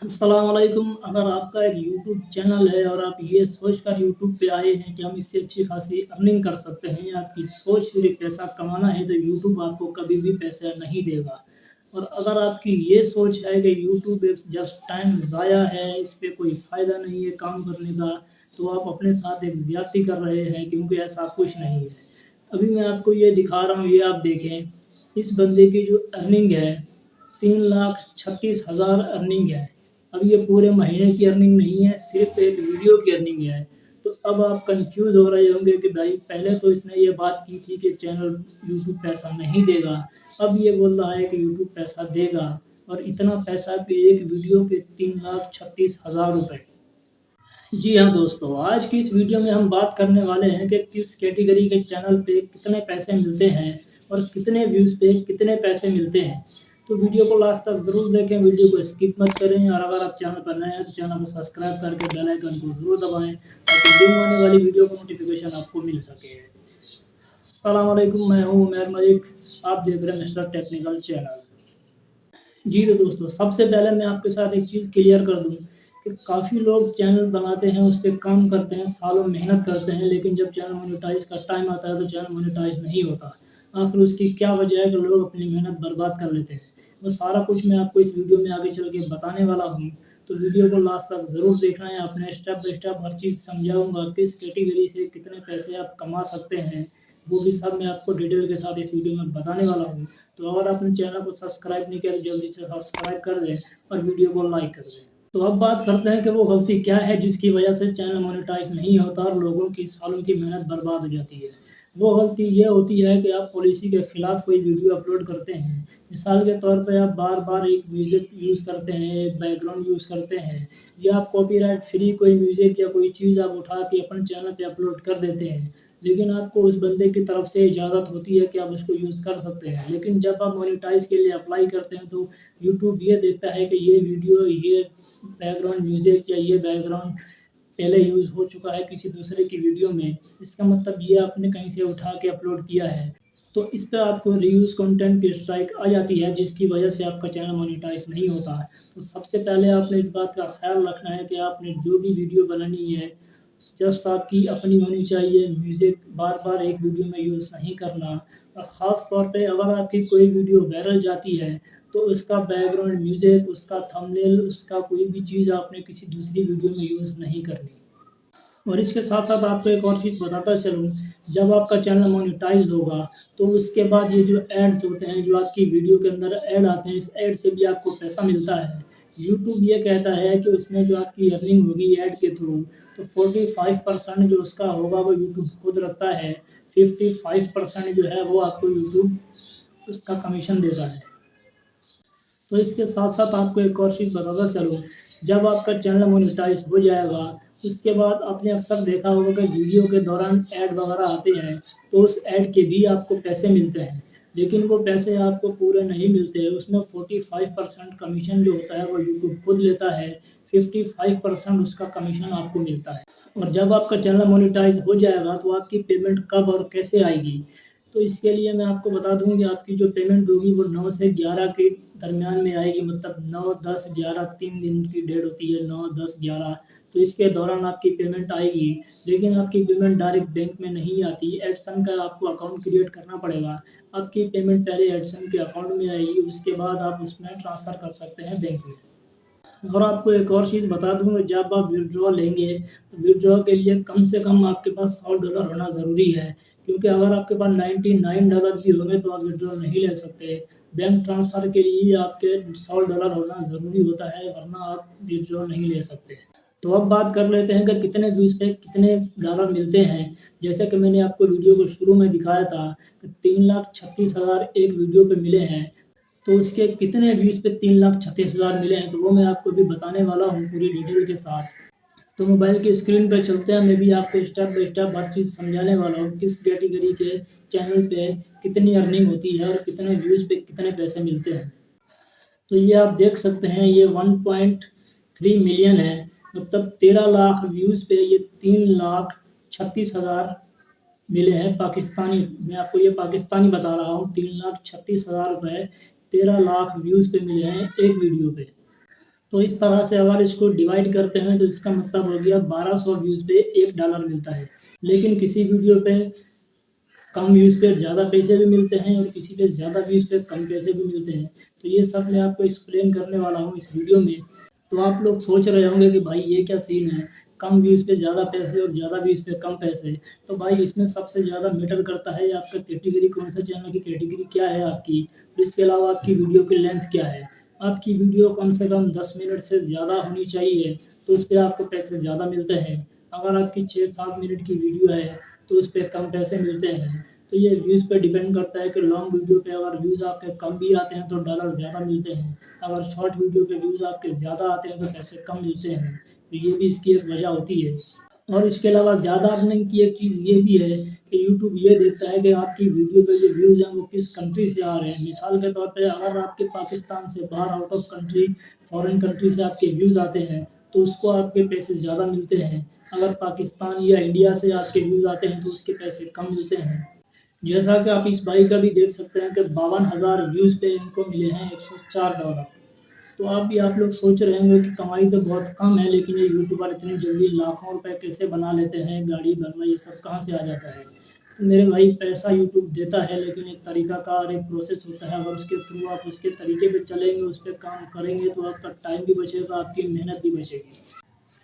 अस्सलाम वालेकुम। अगर आपका एक यूट्यूब चैनल है और आप ये सोचकर यूट्यूब पे आए हैं कि हम इससे अच्छी खासी अर्निंग कर सकते हैं या आपकी सोच सिर्फ पैसा कमाना है, तो यूट्यूब आपको कभी भी पैसा नहीं देगा। और अगर आपकी ये सोच है कि यूट्यूब एक जस्ट टाइम ज़ाया है, इस पे कोई फ़ायदा नहीं है काम करने का, तो आप अपने साथ एक ज़्यादती कर रहे हैं, क्योंकि ऐसा कुछ नहीं है। अभी मैं आपको ये दिखा रहा हूँ, ये आप देखें, इस बंदे की जो अर्निंग है 3,36,000 अर्निंग है। अब ये पूरे महीने की अर्निंग नहीं है, सिर्फ़ एक वीडियो की अर्निंग है। तो अब आप कन्फ्यूज़ हो रहे होंगे कि भाई पहले तो इसने ये बात की थी कि चैनल यूट्यूब पैसा नहीं देगा, अब ये बोल रहा है कि यूट्यूब पैसा देगा, और इतना पैसा कि एक वीडियो के 3,36,000 रुपए। जी हाँ दोस्तों, आज की इस वीडियो में हम बात करने वाले हैं कि किस कैटेगरी के चैनल पे कितने पैसे मिलते हैं और कितने व्यूज़ पे कितने पैसे मिलते हैं। तो वीडियो को लास्ट तक ज़रूर देखें, वीडियो को स्किप मत करें, और अगर आप चैनल पर नए हैं तो चैनल को सब्सक्राइब करके बेल आइकन को ज़रूर दबाएँ, ताकि न्यू आने वाली वीडियो का नोटिफिकेशन आपको मिल सके। अस्सलाम वालेकुम, मैं हूँ उमैर मलिक, आप देख रहे हैं मिस्टर टेक्निकल चैनल। जी तो दोस्तों, सबसे पहले मैं आपके साथ एक चीज़ क्लियर कर दूँ कि काफ़ी लोग चैनल बनाते हैं, उस पे काम करते हैं, सालों मेहनत करते हैं, लेकिन जब चैनल मोनेटाइज़ का टाइम आता है तो चैनल मोनेटाइज़ नहीं होता। आखिर उसकी क्या वजह है कि लोग अपनी मेहनत बर्बाद कर लेते हैं। वो सारा कुछ मैं आपको इस वीडियो में आगे चल के बताने वाला हूँ, तो वीडियो को लास्ट तक ज़रूर देखना है। आपने स्टेप बाय स्टेप हर चीज़ समझाऊँगा, किस कैटेगरी से कितने पैसे आप कमा सकते हैं, वो भी सब मैं आपको डिटेल के साथ इस वीडियो में बताने वाला हूँ। तो अगर आपने चैनल को सब्सक्राइब नहीं किया तो जल्दी से सब्सक्राइब कर दें और वीडियो को लाइक कर दें। तो अब बात करते हैं कि वो गलती क्या है जिसकी वजह से चैनल मोनेटाइज़ नहीं होता और लोगों की सालों की मेहनत बर्बाद हो जाती है। वो गलती ये होती है कि आप पॉलिसी के खिलाफ कोई वीडियो अपलोड करते हैं। मिसाल के तौर पे आप बार-बार एक म्यूज़िक यूज़ करते हैं, एक बैकग्राउंड यूज़ करते हैं, या आप कॉपीराइट फ्री कोई म्यूज़िक या कोई चीज़ आप उठा के अपने चैनल पे अपलोड कर देते हैं। लेकिन आपको उस बंदे की तरफ से इजाज़त होती है कि आप उसको यूज़ कर सकते हैं। लेकिन जब आप मोनेटाइज़ के लिए अप्लाई करते हैं तो यूट्यूब ये देखता है कि ये वीडियो, ये बैकग्राउंड म्यूज़िक या ये बैकग्राउंड पहले यूज़ हो चुका है किसी दूसरे की वीडियो में। इसका मतलब ये आपने कहीं से उठा के अपलोड किया है। तो इस पे आपको रीयूज़ कंटेंट की स्ट्राइक आ जाती है, जिसकी वजह से आपका चैनल मोनेटाइज़ नहीं होता है। तो सबसे पहले आपने इस बात का ख़्याल रखना है कि आपने जो भी वीडियो बनानी है, जस्ट आपकी अपनी होनी चाहिए। म्यूज़िक बार-बार एक वीडियो में यूज़ नहीं करना, और ख़ास तौर पे अगर आपकी कोई वीडियो वायरल जाती है, तो उसका बैकग्राउंड म्यूज़िक, उसका थंबनेल, उसका कोई भी चीज़ आपने किसी दूसरी वीडियो में यूज़ नहीं करनी। और इसके साथ-साथ आपको एक और चीज़ बताता चलूँ, जब आपका चैनल मोनेटाइज़ होगा, तो उसके बाद ये जो एड्स होते हैं, जो आपकी वीडियो के अंदर ऐड आते हैं, इस ऐड से भी आपको पैसा मिलता है। यूट्यूब ये कहता है कि उसमें जो आपकी अर्निंग होगी ऐड के थ्रू, तो 45% जो उसका होगा वो यूट्यूब खुद रखता है, 55% जो है वो आपको यूट्यूब उसका कमीशन देता है। तो इसके साथ-साथ आपको एक और चीज़ बताता चलूँ, जब आपका चैनल मोनेटाइज़ हो जाएगा, उसके बाद आपने अक्सर देखा होगा कि वीडियो के दौरान ऐड वगैरह आते हैं, तो उस ऐड के भी आपको पैसे मिलते हैं। लेकिन वो पैसे आपको पूरे नहीं मिलते हैं, उसमें 45% कमीशन जो होता है वो यूट्यूब खुद लेता है, 55% उसका कमीशन आपको मिलता है। और जब आपका चैनल मोनेटाइज़ हो जाएगा तो आपकी पेमेंट कब और कैसे आएगी? तो इसके लिए मैं आपको बता दूँ कि आपकी जो पेमेंट होगी वो 9 से 11 के दरमियान में आएगी, मतलब 9, 10, 11 3 दिन की डेट होती है, 9, 10, 11, तो इसके दौरान आपकी पेमेंट आएगी। लेकिन आपकी पेमेंट डायरेक्ट बैंक में नहीं आती, एडसन का आपको अकाउंट क्रिएट करना पड़ेगा। आपकी पेमेंट पहले एडसन के अकाउंट में आएगी, उसके बाद आप उसमें ट्रांसफ़र कर सकते हैं बैंक में। और आपको एक और चीज़ बता दूँ कि जब आप विथड्रॉ लेंगे, तो विथड्रॉ के लिए कम से कम आपके पास $100 होना ज़रूरी है, क्योंकि अगर आपके पास $99 भी होंगे तो आप विथड्रॉ नहीं ले सकते। बैंक ट्रांसफ़र के लिए आपके $100 होना ज़रूरी होता है, वरना आप विथड्रॉ नहीं ले सकते। तो अब बात कर लेते हैं कि कितने व्यूज़ पे कितने डॉलर मिलते हैं। जैसे कि मैंने आपको वीडियो को शुरू में दिखाया था कि 3,36,000 एक वीडियो पे मिले हैं। तो उसके कितने व्यूज़ पे 3,36,000 मिले हैं, तो वो मैं आपको अभी बताने वाला हूँ पूरी डिटेल के साथ। तो मोबाइल की स्क्रीन पे चलते हैं, मैं भी आपको स्टेप बाय स्टेप हर चीज़ समझाने वाला हूँ, किस कैटेगरी के चैनल पे कितनी अर्निंग होती है और कितने व्यूज़ पे कितने पैसे मिलते हैं। तो ये आप देख सकते हैं, ये 1.3 मिलियन है, मतलब 13 लाख व्यूज़ पे ये 3,36,000 मिले हैं पाकिस्तानी। मैं आपको ये पाकिस्तानी बता रहा हूँ, 3,36,000 रुपए 13 लाख व्यूज़ पे मिले हैं एक वीडियो पे। तो इस तरह से अगर इसको डिवाइड करते हैं तो इसका मतलब हो गया 1200 व्यूज़ पे $1 मिलता है। लेकिन किसी वीडियो पे कम व्यूज़ पे ज़्यादा पैसे भी मिलते हैं और किसी पे ज़्यादा व्यूज़ पे कम पैसे भी मिलते हैं। तो ये सब मैं आपको एक्सप्लेन करने वाला हूँ इस वीडियो में। तो आप लोग सोच रहे होंगे कि भाई ये क्या सीन है? कम व्यूज़ पे ज़्यादा पैसे और ज़्यादा व्यूज़ पे कम पैसे। तो भाई इसमें सबसे ज़्यादा मैटर करता है आपका कैटेगरी कौन-सा चैनल की कैटेगरी क्या है आपकी? इसके अलावा आपकी वीडियो की लेंथ क्या है? आपकी वीडियो कम से कम 10 मिनट से ज़्यादा होनी चाहिए, तो उस पे आपको पैसे ज़्यादा मिलते हैं। अगर आपकी 6-7 मिनट की वीडियो है, तो उस पे कम पैसे मिलते हैं। तो ये व्यूज़ पे डिपेंड करता है कि लॉन्ग वीडियो पे अगर व्यूज़ आपके कम भी आते हैं तो डॉलर ज़्यादा मिलते हैं। अगर शॉर्ट वीडियो पे व्यूज़ आपके ज़्यादा आते हैं तो पैसे कम मिलते हैं। तो ये भी इसकी एक वजह होती है। और इसके अलावा ज़्यादा अर्निंग की एक चीज़ ये भी है कि यूट्यूब ये देखता है कि आपकी वीडियो पे जो व्यूज़ हैं वो किस कंट्री से आ रहे हैं। मिसाल के तौर पे अगर आपके पाकिस्तान से बाहर out of country foreign country से आपके व्यूज़ आते हैं तो उसको आपके पैसे ज़्यादा मिलते हैं। अगर पाकिस्तान या इंडिया से आपके व्यूज़ आते हैं तो उसके पैसे कम मिलते हैं। जैसा कि आप इस भाई का भी देख सकते हैं कि 52,000 व्यूज़ पे इनको मिले हैं $104। तो आप लोग सोच रहे होंगे कि कमाई तो बहुत कम है, लेकिन ये यूट्यूबर इतनी जल्दी लाखों रुपए कैसे बना लेते हैं, गाड़ी बंगला ये सब कहाँ से आ जाता है। तो मेरे भाई पैसा यूट्यूब देता है, लेकिन एक तरीक़ाकार एक प्रोसेस होता है। अगर उसके थ्रू आप उसके तरीके पे चलेंगे, उस पे काम करेंगे तो आपका टाइम भी बचेगा, आपकी मेहनत भी बचेगी।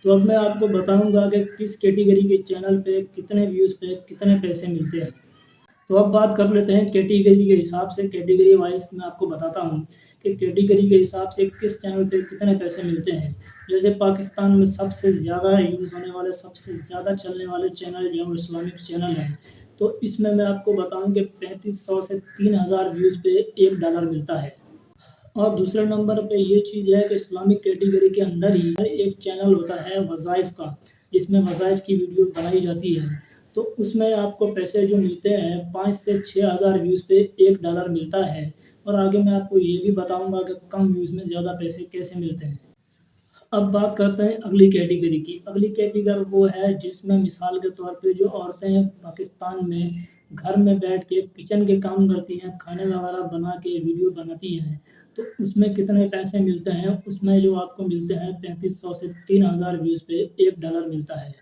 तो अब मैं आपको बताऊँगा कि किस कैटेगरी के चैनल पे कितने व्यूज़ पे कितने पैसे मिलते हैं। तो अब बात कर लेते हैं कैटेगरी के हिसाब से, कैटेगरी वाइज़ मैं आपको बताता हूँ कि कैटेगरी के हिसाब से किस चैनल पे कितने पैसे मिलते हैं। जैसे पाकिस्तान में सबसे ज़्यादा यूज़ होने वाले, सबसे ज़्यादा चलने वाले चैनल जो इस्लामिक चैनल हैं, तो इसमें मैं आपको बताऊँ कि 3500 से 3000 व्यूज़ पे $1 मिलता है। और दूसरे नंबर पे ये चीज़ है कि इस्लामिक कैटेगरी के अंदर ही हर एक चैनल होता है वज़ाइफ़ का, जिसमें वज़ाइफ़ की वीडियो बनाई जाती है। तो उसमें आपको पैसे जो मिलते हैं 5 से 6000 व्यूज़ पे $1 मिलता है। और आगे मैं आपको ये भी बताऊँगा कि कम व्यूज़ में ज़्यादा पैसे कैसे मिलते हैं। अब बात करते हैं अगली कैटेगरी की। अगली कैटेगरी वो है जिसमें मिसाल के तौर पे जो औरतें पाकिस्तान में घर में बैठ के किचन के काम करती हैं, खाने वगैरह बना के वीडियो बनाती हैं, तो उसमें कितने पैसे मिलते हैं, उसमें जो आपको मिलते हैं 3500 से 3000 व्यूज़ पे $1 मिलता है।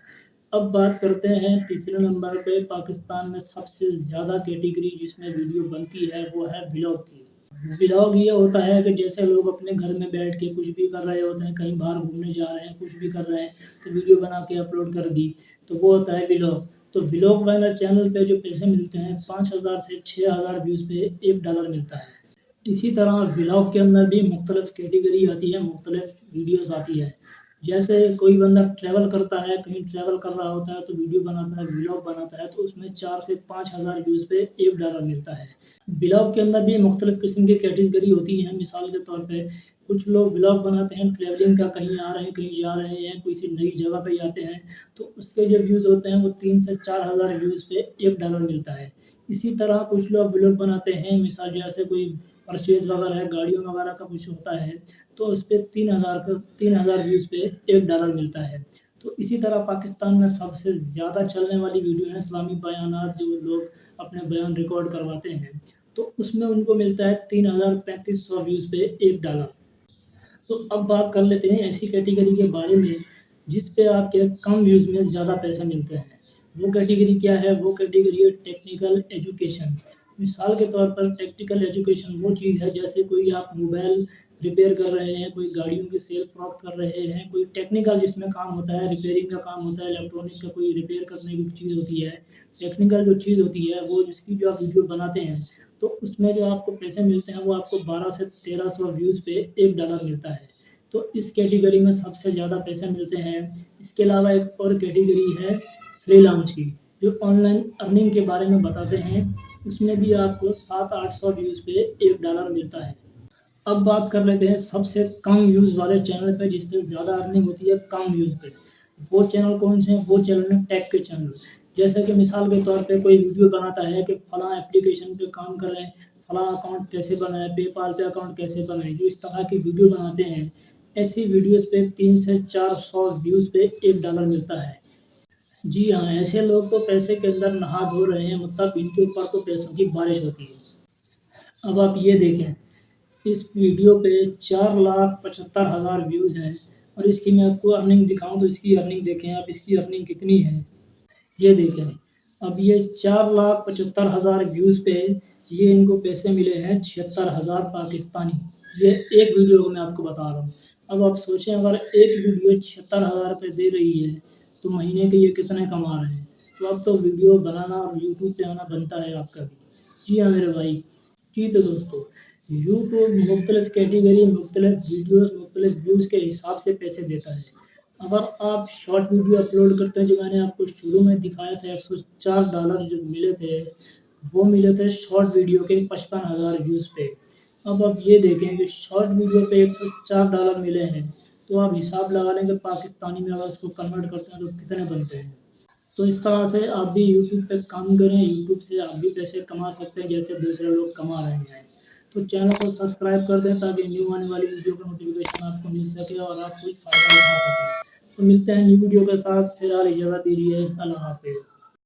अब बात करते हैं तीसरे नंबर पे पाकिस्तान में सबसे ज़्यादा कैटेगरी जिसमें वीडियो बनती है वो है व्लॉग की। व्लॉग ये होता है कि जैसे लोग अपने घर में बैठ के कुछ भी कर रहे होते हैं, कहीं बाहर घूमने जा रहे हैं, कुछ भी कर रहे हैं, तो वीडियो बना के अपलोड कर दी, तो वो होता है व्लॉग। तो व्लॉग वाला चैनल पे जो पैसे मिलते हैं 5000 से 6000 व्यूज़ पे $1 मिलता है। इसी तरह व्लॉग के अंदर भी मुख्तलिफ़ कैटेगरी आती है, मुख्तलिफ़ वीडियोज़ आती है। जैसे कोई बंदा ट्रैवल करता है, कहीं ट्रैवल कर रहा होता है तो वीडियो बनाता है, व्लॉग बनाता है, तो उसमें 4 से 5000 व्यूज़ पे $1 मिलता है। व्लॉग के अंदर भी मुख्तलिफ़ किस्म की कैटेगरी होती हैं। मिसाल के तौर पे कुछ लोग व्लॉग बनाते हैं ट्रैवलिंग का, कहीं आ रहे हैं, कहीं जा रहे हैं, किसी नई जगह पे जाते हैं, तो उसके जो व्यूज़ होते हैं वो 3 से 4000 व्यूज़ पे $1 मिलता है। इसी तरह कुछ लोग व्लॉग बनाते हैं, मिसाल जैसे कोई परचेज़ वगैरह है, गाड़ियों वगैरह का कुछ होता है, तो उसपे 3000 व्यूज़ पे $1 मिलता है। तो इसी तरह पाकिस्तान में सबसे ज़्यादा चलने वाली वीडियो है इस्लामी बयानात, जो लोग अपने बयान रिकॉर्ड करवाते हैं, तो उसमें उनको मिलता है 3500 व्यूज़ पे $1। तो अब बात कर लेते हैं ऐसी कैटेगरी के बारे में जिस पे आपके कम व्यूज़ में ज़्यादा पैसे मिलते हैं। वो कैटेगरी क्या है? वो कैटेगरी है टेक्निकल एजुकेशन। मिसाल के तौर पर टेक्निकल एजुकेशन वो चीज़ है जैसे कोई आप मोबाइल रिपेयर कर रहे हैं, कोई गाड़ियों की सेल फ़रोख्त कर रहे हैं, कोई टेक्निकल जिसमें काम होता है, रिपेयरिंग का काम होता है, इलेक्ट्रॉनिक का कोई रिपेयर करने की चीज़ होती है। टेक्निकल जो चीज़ होती है वो जिसकी जो आप वीडियो बनाते हैं, तो उसमें जो आपको पैसे मिलते हैं वो आपको 12 से 1300 व्यूज़ पे $1 मिलता है। तो इस कैटेगरी में सबसे ज़्यादा पैसे मिलते हैं। इसके अलावा एक और कैटेगरी है फ्रीलांस की, जो ऑनलाइन अर्निंग के बारे में बताते हैं। उसमें भी आपको 700-800 व्यूज़ पे $1 मिलता है। अब बात कर लेते हैं सबसे कम व्यूज़ वाले चैनल पे जिस पे ज़्यादा अर्निंग होती है कम व्यूज़ पे। वो चैनल कौन से हैं? वो चैनल हैं टेक के चैनल। जैसे कि मिसाल के तौर पे कोई वीडियो बनाता है कि फलाँ एप्लीकेशन पे काम कर रहे हैं, फलाँ अकाउंट कैसे बनाएँ, पेपाल पे अकाउंट कैसे बनाएँ, जो इस तरह की वीडियो बनाते हैं, ऐसी वीडियोज़ पे 3 से 400 व्यूज़ पे $1 मिलता है। जी हाँ, ऐसे लोग तो पैसे के अंदर नहा धो रहे हैं, मतलब इनके ऊपर तो पैसों की बारिश होती है। अब आप ये देखें, इस वीडियो पे 4,75,000 व्यूज़ हैं और इसकी मैं आपको अर्निंग दिखाऊँ तो इसकी अर्निंग देखें आप, इसकी अर्निंग कितनी है। ये देखें, अब ये 4,75,000 व्यूज़ पे ये इनको पैसे मिले हैं 76,000 पाकिस्तानी। ये एक वीडियो को मैं आपको बता रहा हूँ। अब आप सोचें अगर एक वीडियो 76,000 रुपए दे रही है, तो महीने के ये कितने कमा रहे हैं। तो अब तो वीडियो बनाना और यूट्यूब पे आना बनता है आपका भी। जी हाँ मेरे भाई। जी तो दोस्तों, यूट्यूब मुख्तलिफ़ कैटेगरी, मुख्तलिफ़ वीडियोज़, मुख्तलिफ़ व्यूज़ के हिसाब से पैसे देता है। अगर आप शॉर्ट वीडियो अपलोड करते हैं, जो मैंने आपको शुरू में दिखाया था $104 जो मिले थे, वो मिले थे शॉर्ट वीडियो के 55,000 व्यूज़ पे। अब आप ये देखें कि शॉर्ट वीडियो पे $104 मिले हैं, तो आप हिसाब लगा लें कि पाकिस्तानी में अगर उसको कन्वर्ट करते हैं तो कितने बनते हैं। तो इस तरह से आप भी यूट्यूब पे काम करें, यूट्यूब से आप भी पैसे कमा सकते हैं जैसे दूसरे लोग कमा रहे हैं। तो चैनल को सब्सक्राइब कर दें ताकि न्यू आने वाली वीडियो का नोटिफिकेशन आपको मिल सके और आप कुछ फ़ायदा उठा सकें। तो मिलते हैं न्यू वीडियो के साथ, फिलहाल इजाज़त दीजिए। अल्लाह हाफ़िज़।